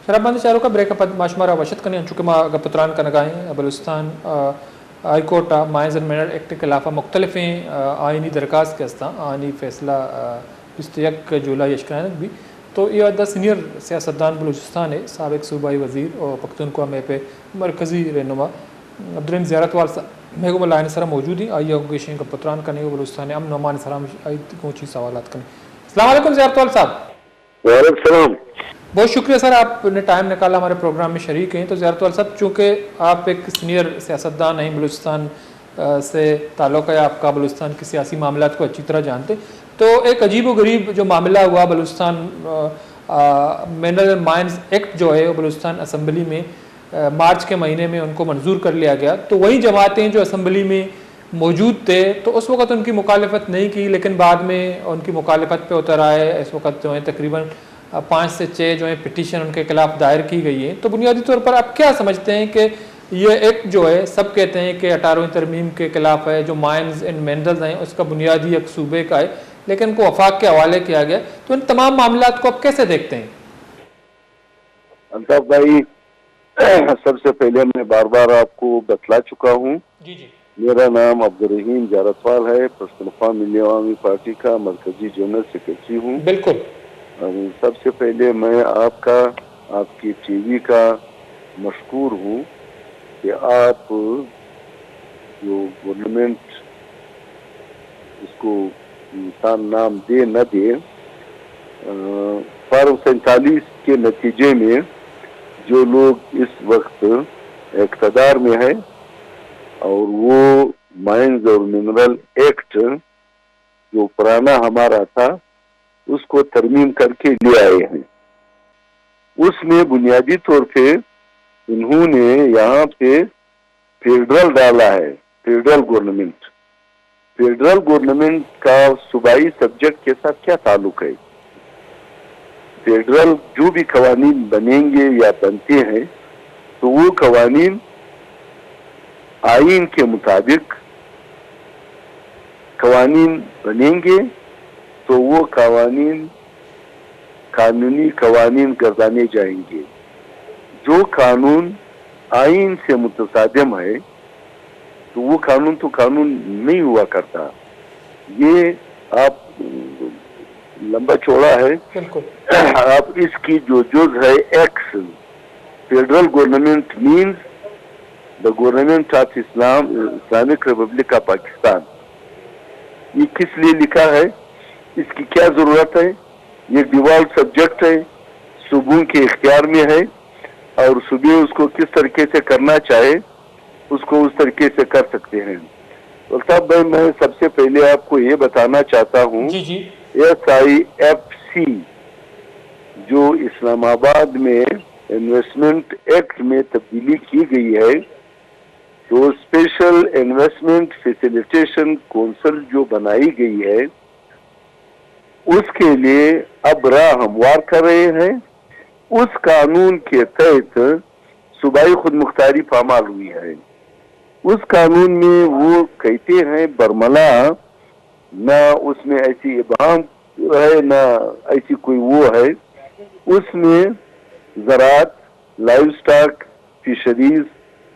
शराबबंदी चारों का ब्रेकअप माशमारा वशत करने चूँकि माँ गपतरान का नगाहें Balochistan high court mines and mineral act के खिलाफ मुख्तलिफ आइनी दरखास्त के हस्ता आइनी फैसला 21 जुलाई यशकानक भी तो ये अदा सीनियर सियासतदान बलूचिस्तान है साबिक सूबाई वज़ीर और पख्तूनख्वा में पे मरकज़ी रहनुमा अब्दुल ज़ियारत वाल महबूब लाइन सरा मौजूद ही आइए गशिन गपतरान करने बलूचिस्तान अमन नमान सलाम आई कुछ सवाल करने। अस्सलाम वालेकुम ज़ियारत वाल साहब। वालेकुम सलाम। बहुत शुक्रिया सर, आपने टाइम निकाला हमारे प्रोग्राम में शरीक हैं। तो ज़ियारत वाल साहब, चूँकि आप एक सीनियर सियासतदान हैं, बलूचिस्तान से ताल्लुक़ है आपका, बलूचिस्तान के सियासी मामलात को अच्छी तरह जानते, तो एक अजीब व गरीब जो मामला हुआ बलूचिस्तान मिनरल माइंस एक्ट जो है वो बलूचिस्तान असम्बली में मार्च के महीने में उनको मंजूर कर लिया गया। तो वही जमातें जो असम्बली में मौजूद थे तो उस वक़्त उनकी मुखालफत नहीं की, लेकिन बाद में उनकी मुखालफत पे उतर आए। इस वक्त जो है तकरीबन 5 से 6 जो है पिटीशन उनके खिलाफ दायर की गई है। तो बुनियादी तौर पर आप क्या समझते हैं कि ये एक्ट जो है, सब कहते हैं कि 18वीं तरमीम के खिलाफ है, जो माइंस एंड मिनरल्स हैं उसका बुनियादी एक सूबे का है, लेकिन उनको वफाक के हवाले किया गया। तो इन तमाम मामलात को आप कैसे देखते हैं? अल्ताफ भाई, सबसे पहले मैं बार बार आपको बतला चुका हूँ, मेरा नाम अब्दुल रहीम जारतवाल है, पख्तूनख्वा मिल्ली अवामी पार्टी का मरकजी जनरल सेक्रेटरी हूँ। बिल्कुल। सबसे पहले मैं आपका, आपकी टीवी का मशकूर हूँ कि आप जो गवर्नमेंट इसको इंसान नाम दे न दे, 47 के नतीजे में जो लोग इस वक्त इक़्तिदार में है और वो माइंस और मिनरल एक्ट जो पुराना हमारा था उसको तरमीम करके ले आए हैं। उसमें बुनियादी तौर पे उन्होंने यहाँ पे फेडरल डाला है, फेडरल गवर्नमेंट। फेडरल गवर्नमेंट का सूबाई सब्जेक्ट के साथ क्या ताल्लुक है? फेडरल जो भी कवानीन बनेंगे या बनते हैं तो वो कवानीन आईन के मुताबिक कवानीन बनेंगे, तो वो कवानीन कानूनी कवानीन गर्दाने जाएंगे। जो कानून आईन से मुतसादिम है तो वो कानून तो कानून नहीं हुआ करता। ये आप लंबा चौड़ा है, आप इसकी जो जुज है x, federal government means the government of Islamic Republic of Pakistan. ये किस लिए लिखा है, इसकी क्या जरूरत है? ये डिवॉल्व सब्जेक्ट है, सूबों के इख्तियार में है और सूबे उसको किस तरीके से करना चाहे उसको उस तरीके से कर सकते हैं। तो साहब भाई, मैं सबसे पहले आपको ये बताना चाहता हूँ, SIFC जो इस्लामाबाद में इन्वेस्टमेंट एक्ट में तब्दीली की गई है, तो स्पेशल इन्वेस्टमेंट फैसिलिटेशन काउंसिल जो बनाई गई है उसके लिए अब राह हमवार कर रहे हैं। उस कानून के तहत सूबाई खुद मुख्तारी पामाल हुई है। उस कानून में वो कहते हैं बरमला ना उसमें ऐसी इबाम है ना ऐसी कोई वो है, उसमें ज़राअत, लाइव स्टॉक, फिशरीज,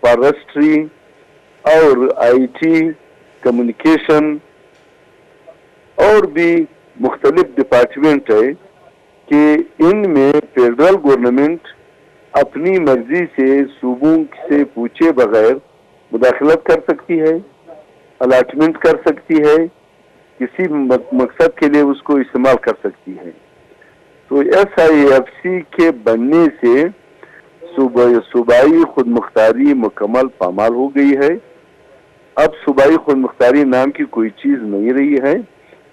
फॉरेस्ट्री और IT, कम्युनिकेशन और भी मुख्तलिफ डिपार्टमेंट है कि इनमें फेडरल गवर्नमेंट अपनी मर्जी से सूबों से पूछे बगैर मुदाखलत कर सकती है, अलाटमेंट कर सकती है, किसी मकसद के लिए उसको इस्तेमाल कर सकती है। तो SIFC के बनने से सूबाई खुद मुख्तारी मुकम्मल पामाल हो गई है। अब सूबाई खुद मुख्तारी नाम की कोई चीज नहीं रही है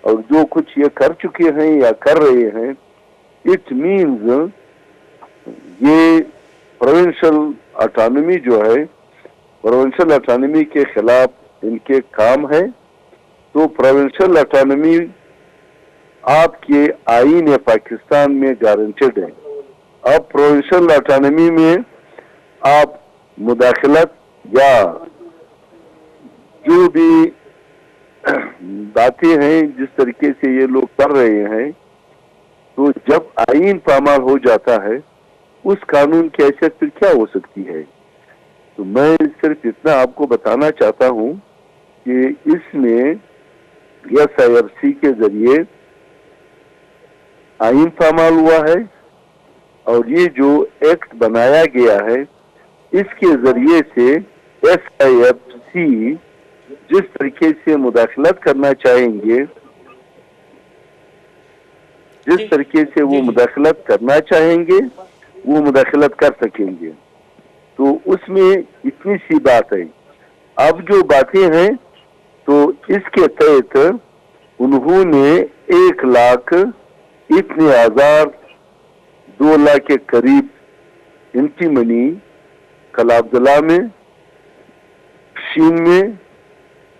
और जो कुछ ये कर चुके हैं या कर रहे हैं, इट मीन्स ये प्रोविंशियल ऑटोनॉमी जो है, प्रोविंशियल ऑटोनॉमी के खिलाफ इनके काम है। तो प्रोविंशियल ऑटोनॉमी आपके आईन पाकिस्तान में गारंटेड है। अब प्रोविंशियल ऑटोनॉमी में आप मुदाखलत या जो भी बातें हैं जिस तरीके से ये लोग कर रहे हैं, तो जब आईन पामाल हो जाता है उस कानून की हैसियत फिर क्या हो सकती है। तो मैं सिर्फ इतना आपको बताना चाहता हूं कि इसमें SIFC के जरिए आइन पामाल हुआ है और ये जो एक्ट बनाया गया है इसके जरिए से SIFC जिस तरीके से मुदाखलत करना चाहेंगे, जिस तरीके से वो मुदाखलत करना चाहेंगे वो मुदाखलत कर सकेंगे। तो उसमें इतनी सी बात है। अब जो बातें हैं तो इसके तहत उन्होंने 1 लाख इतने हजार 2 लाख के करीब एंटी मनी कला अब्दुल्ला में, शीन में,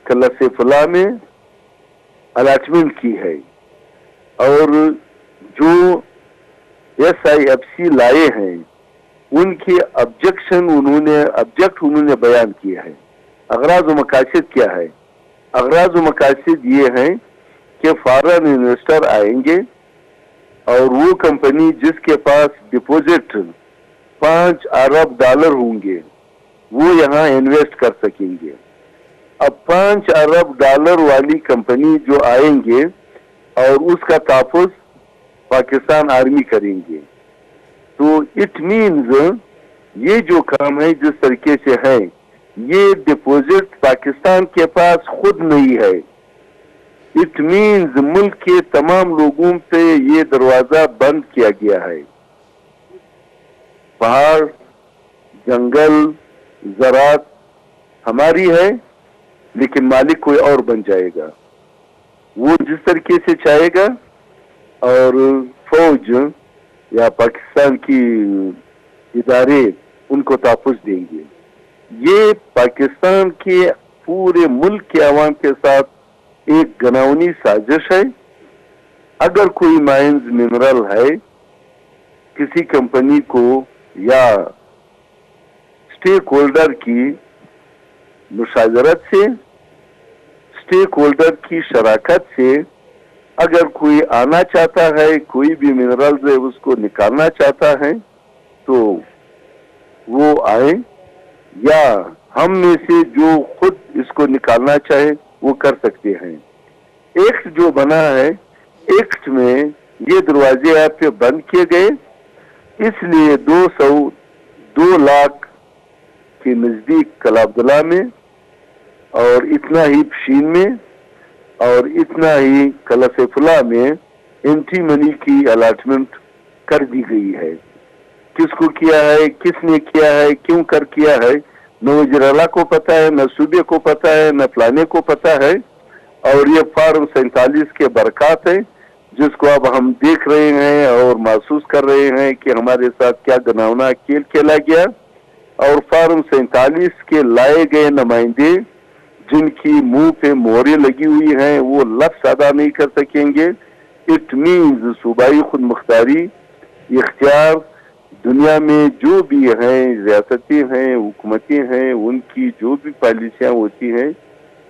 कला सैफुल्लाह में अलाटमेंट की है। और जो SIFC लाए हैं उनके उन्होंने बयान किया है। अगराज व मकासद क्या है? अगराज व मकासद ये हैं कि फॉरेन इन्वेस्टर आएंगे और वो कंपनी जिसके पास डिपॉजिट $5 अरब होंगे वो यहाँ इन्वेस्ट कर सकेंगे। अब $5 अरब वाली कंपनी जो आएंगे और उसका तहफ़्फ़ुज़ पाकिस्तान आर्मी करेंगे। तो इट मीन्स ये जो काम है जिस तरीके से है, ये डिपॉजिट पाकिस्तान के पास खुद नहीं है। इट मीन्स मुल्क के तमाम लोगों पे ये दरवाजा बंद किया गया है। पहाड़, जंगल, ज़राअत हमारी है लेकिन मालिक कोई और बन जाएगा, वो जिस तरीके से चाहेगा। और फौज या पाकिस्तान की इदारे उनको तहफ़्फ़ुज़ देंगे। ये पाकिस्तान के पूरे मुल्क के अवाम के साथ एक गनावनी साजिश है। अगर कोई माइंस मिनरल है किसी कंपनी को या स्टेक होल्डर की मुशावरत से, स्टेक होल्डर की शराकत से अगर कोई आना चाहता है, कोई भी मिनरल है उसको निकालना चाहता है तो वो आए, या हम में से जो खुद इसको निकालना चाहे वो कर सकते हैं। एक्ट जो बना है, एक्ट में ये दरवाजे आप पे बंद किए गए, इसलिए 2 लाख के नजदीक कला अब्दुल्ला में और इतना ही शीन में और इतना ही कला सैफुल्लाह में एंटी मनी की अलाटमेंट कर दी गई है। किसको किया है, किसने किया है, क्यों कर किया है, न वज़ीर-ए-आला को पता है, न सूबे को पता है, न फलाने को पता है। और ये फार्म 47 के बरकत है जिसको अब हम देख रहे हैं और महसूस कर रहे हैं कि हमारे साथ क्या गनावना खेल खेला गया। और फार्म 47 के लाए गए नुमाइंदे जिनकी मुंह पे मोहरें लगी हुई हैं वो लफ्ज अदा नहीं कर सकेंगे। इट मीन्स सूबाई खुद मुख्तारी इख्तियार दुनिया में जो भी हैं, रियासतें हैं, हुकूमतें हैं, उनकी जो भी पॉलिसियां होती हैं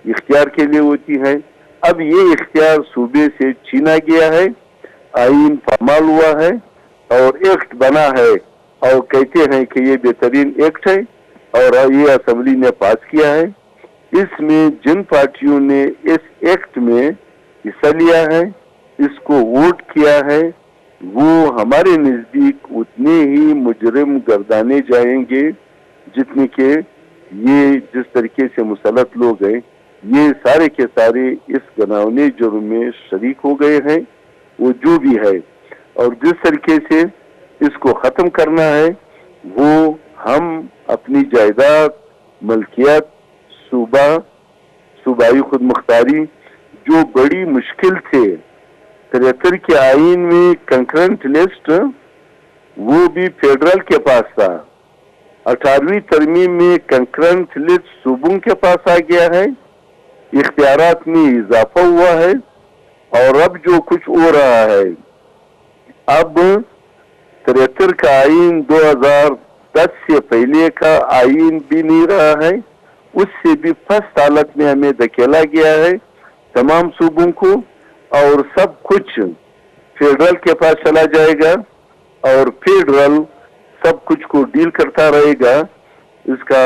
इख्तियार के लिए होती हैं। अब ये इख्तियार सूबे से छीना गया है, आइन पामाल हुआ है और एक्ट बना है और कहते हैं कि ये बेहतरीन एक्ट है और ये असेंबली ने पास किया है। इसमें जिन पार्टियों ने इस एक्ट में हिस्सा लिया है, इसको वोट किया है, वो हमारे नजदीक उतने ही मुजरिम गर्दाने जाएंगे जितने के ये जिस तरीके से मुसल्लत लोग हैं, ये सारे के सारे इस गनावने जुर्म में शरीक हो गए हैं, वो जो भी है। और जिस तरीके से इसको खत्म करना है वो हम अपनी जायदाद, मलकियत, सूबाई खुद मुख्तारी जो बड़ी मुश्किल थे 73 के आइन में कंकरेंट लिस्ट वो भी फेडरल के पास था, 18वीं तरमीम में कंकरेंट लिस्ट सूबों के पास आ गया है, इख्तियारात में इजाफा हुआ है। और अब जो कुछ हो रहा है, अब 73 का आइन 2010 से पहले का आइन भी नहीं रहा है, उससे भी फर्स्ट हालत में हमें धकेला गया है तमाम सूबों को, और सब कुछ फेडरल के पास चला जाएगा और फेडरल सब कुछ को डील करता रहेगा, इसका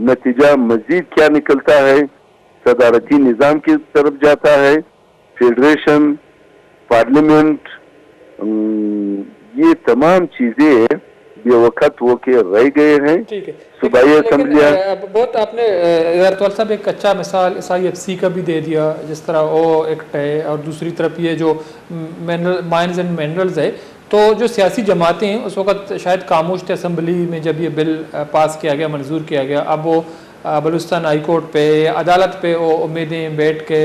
नतीजा मजीद क्या निकलता है, सदारती निज़ाम की तरफ जाता है, फेडरेशन, पार्लियामेंट, ये तमाम चीजें बेवकत होके रह गए हैं। ठीक है, सूबाई असम्बलियाँ बहुत आपने ज़रतवाल साहब एक अच्छा मिसाल SIFC का भी दे दिया, जिस तरह ओ एक्ट है, और दूसरी तरफ ये जो माइंस एंड मिनरल्स है, तो जो सियासी जमातें हैं उस वक्त शायद खामोश थे असम्बली में जब ये बिल पास किया गया, मंजूर किया गया। अब वो बलूचिस्तान हाई कोर्ट पे, अदालत पे वो उम्मीदें बैठ के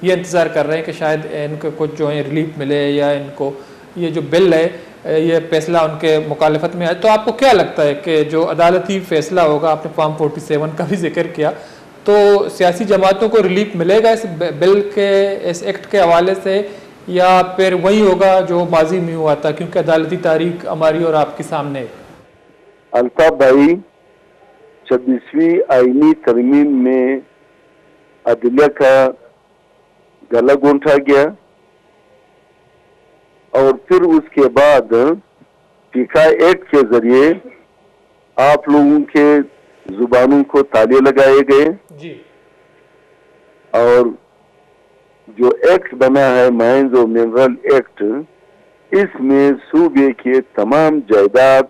ये इंतज़ार कर रहे हैं कि शायद इनको कुछ जो है रिलीफ मिले या इनको ये जो बिल है ये फैसला उनके मुखालफत में आए। तो आपको क्या लगता है कि जो अदालती फैसला होगा, आपने फॉर्म 47 का भी जिक्र किया, तो सियासी जमातों को रिलीफ मिलेगा इस बिल के, इस एक्ट के हवाले से, या फिर वही होगा जो माजी में हुआ था, क्योंकि अदालती तारीख हमारी और आपके सामने है? अल्ताफ भाई, 26वीं आईनी तरमीम में अदलिया का गला घोंटा गया और फिर उसके बाद फीका एक्ट के जरिए आप लोगों के जुबानों को ताले लगाए गए जी। और जो एक्ट बना है माइंस और मिनरल एक्ट, इसमें सूबे के तमाम जायदाद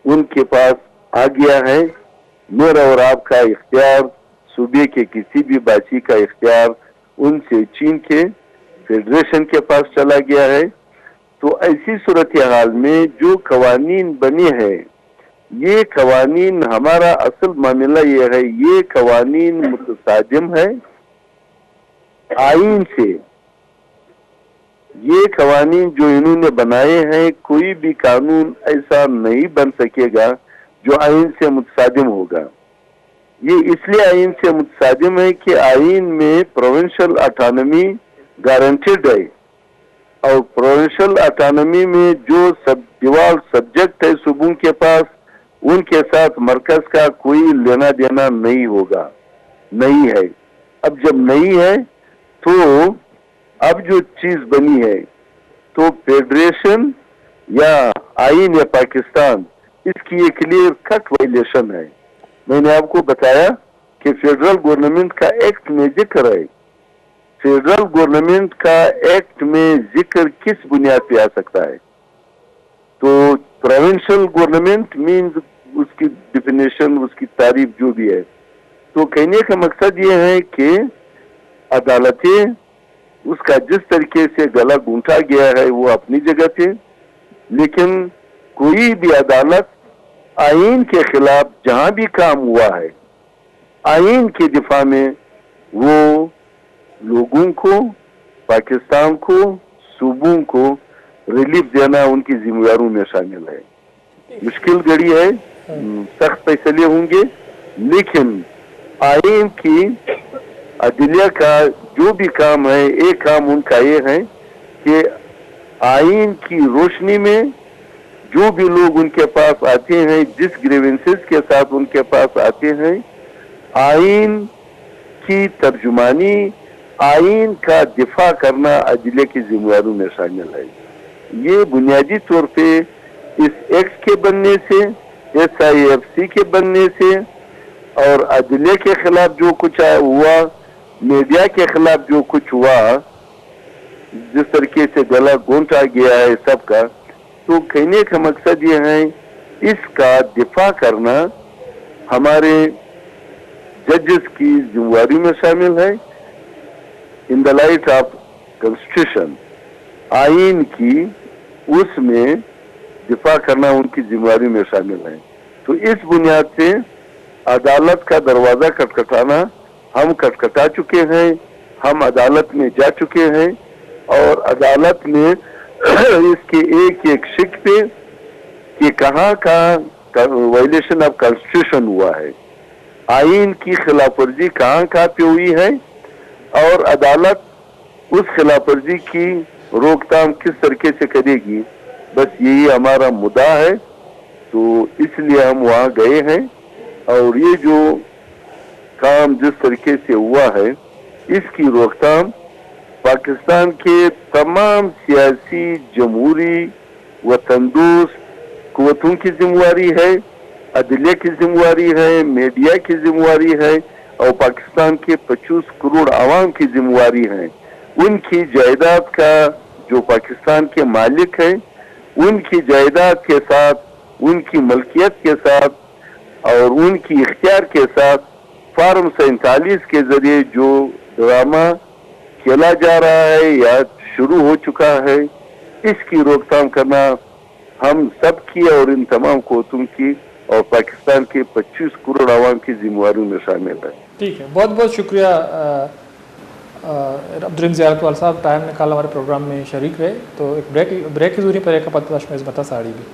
उनके पास आ गया है। मेरा और आपका इख्तियार, सूबे के किसी भी बाची का इख्तियार उनसे छीन के फेडरेशन के पास चला गया है। तो ऐसी सूरत हाल में जो कवानीन बने हैं, ये कवानीन, हमारा असल मामला ये है, ये कवानीन मुतसादिम है आईन से। ये कवानीन जो इन्होंने बनाए हैं, कोई भी कानून ऐसा नहीं बन सकेगा जो आईन से मुतसादिम होगा। ये इसलिए आईन से मुतसादिम है कि आईन में प्रोविंशियल ऑटोनॉमी गारंटेड है, और प्रोविंशियल ऑटोनॉमी में जो डिवॉल्व सब्जेक्ट है सूबों के पास, उनके साथ मरकज का कोई लेना देना नहीं होगा, नहीं है। अब जब नहीं है तो अब जो चीज बनी है, तो फेडरेशन या आईन या पाकिस्तान, इसकी एक क्लियर कट वायलेशन है। मैंने आपको बताया कि फेडरल गवर्नमेंट का एक्ट में जिक्र है। फेडरल गवर्नमेंट का एक्ट में जिक्र किस बुनियाद पे आ सकता है? तो प्रोविंशियल गवर्नमेंट मीन्स उसकी डिफिनेशन, उसकी तारीफ जो भी है। तो कहने का मकसद ये है कि अदालतें, उसका जिस तरीके से गला घूंटा गया है वो अपनी जगह पे, लेकिन कोई भी अदालत आईन के खिलाफ जहां भी काम हुआ है, आईन के दिफा में, वो लोगों को, पाकिस्तान को, सूबों को रिलीफ देना उनकी जिम्मेदारियों में शामिल है। मुश्किल घड़ी है, सख्त फैसले होंगे, लेकिन आईन की, अदलिया का जो भी काम है, एक काम उनका ये है कि आईन की रोशनी में जो भी लोग उनके पास आते हैं, जिस ग्रीवेंसेस के साथ उनके पास आते हैं, आईन की तर्जुमानी, आईन का दिफा करना अदलिया की जिम्मेदारियों में शामिल है। ये बुनियादी तौर पे इस एक्ट के बनने से, SIFC के बनने से, और अदलिया के खिलाफ जो कुछ हुआ, मीडिया के खिलाफ जो कुछ हुआ, जिस तरीके से गला घोंटा गया है सबका, तो कहने का मकसद ये है, इसका दिफा करना हमारे जजेस की जिम्मेदारी में शामिल है। In the light of constitution, आईन की, उसमें दिफा करना उनकी जिम्मेदारी में शामिल है। तो इस बुनियाद से अदालत का दरवाजा खटखटाना, हम खटखटा चुके हैं, हम अदालत में जा चुके हैं, और अदालत में इसके एक एक शिक पे कि कहाँ का वायलेशन ऑफ कॉन्स्टिट्यूशन हुआ है, आईन की खिलाफ वर्जी कहाँ कहाँ पे हुई है, और अदालत उस खिलाफ वर्जी की रोकथाम किस तरीके से करेगी, बस यही हमारा मुद्दा है। तो इसलिए हम वहाँ गए हैं, और ये जो काम जिस तरीके से हुआ है, इसकी रोकथाम पाकिस्तान के तमाम सियासी, जमहूरी, वतनदोस्त कुव्वतों की जिम्मेवारी है, अदलिया की जिम्मेवारी है, मीडिया की जिम्मेवारी है और पाकिस्तान के 25 करोड़ आवाम की जिम्मेवारी है। उनकी जायदाद का जो पाकिस्तान के मालिक हैं, उनकी जायदाद के साथ, उनकी मलकियत के साथ और उनकी इख्तियार के साथ फार्म 47 के जरिए जो ड्रामा खेला जा रहा है या शुरू हो चुका है, इसकी रोकथाम करना हम सब की और इन तमाम कौतों की और पाकिस्तान के 25 करोड़ आवाम की जिम्मेवारियों में शामिल है। ठीक है, बहुत बहुत शुक्रिया अब्दुल ज़ियारत वाला साहब, टाइम निकाला हमारे प्रोग्राम में शरीक रहे। तो एक ब्रेक की दूरी पर एक पता साड़ी भी